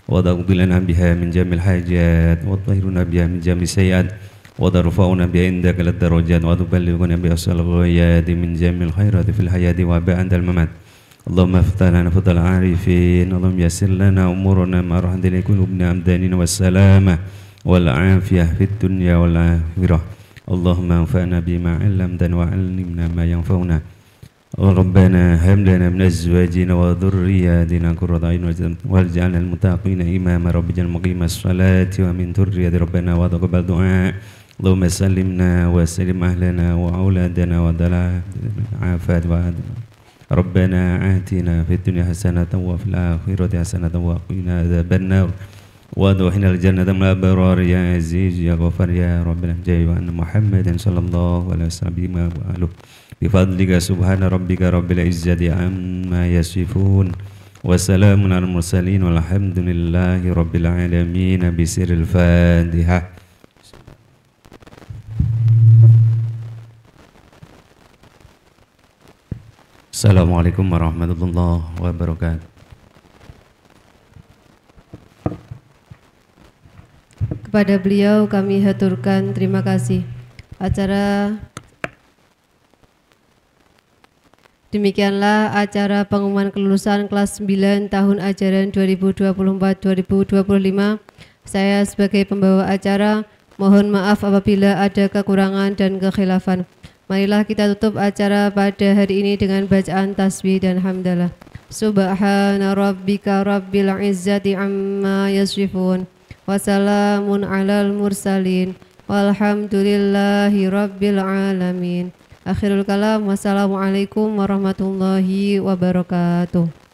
Speaker 5: wa taqdilana biha min jamil hajat wa tahiruna biha min jamil sayiat wa tarfa'una biha indaka lad darajat wa tuballighuna biha asal ghayati min jamil khairati fil hayati wa ba'dal mamat. Allahumma iftah lana fathal arifin. Allahumma yassir lana umurana ma rahmatil qulubina amdanina wassalamah wal afiyah fid dunya wal akhirah. Allahumma anfa'na bima 'allamtana wa 'allimna ma yanfa'una. Rabbana hab lana min azwajina wa dhurriyyatina qurrata a'yun waj'alna lil muttaqina imama. Rabbana muqimas salati wa min dhurriyyati rabbana wa taqabbal du'a. Allahumma sallimna wa sallim ahlana wa auladana wa dala afat wa Rabbana atina fid dunya hasanatan wa fil akhirati hasanatan wa qina adzabannar wa adkhilnal jannata ma'al abrar ya aziz ya ghafar ya rabbana jalla wa anna Muhammadan sallallahu alaihi wasallam wa alihi bifadlika subhana rabbika rabbil izzati amma yasifun wa salamun alal mursalin walhamdulillahi rabbil alamin. Bisiril Fatihah. Assalamualaikum warahmatullahi wabarakatuh.
Speaker 1: Kepada beliau kami haturkan terima kasih. Demikianlah acara pengumuman kelulusan kelas 9 tahun ajaran 2024-2025. Saya sebagai pembawa acara mohon maaf apabila ada kekurangan dan kekhilafan. Marilah kita tutup acara pada hari ini dengan bacaan tasbih dan hamdalah. Subhana rabbika rabbil izzati amma yasifun. Wassalamun alal mursalin. Walhamdulillahi rabbil alamin. Akhirul kalam. Wassalamualaikum warahmatullahi wabarakatuh.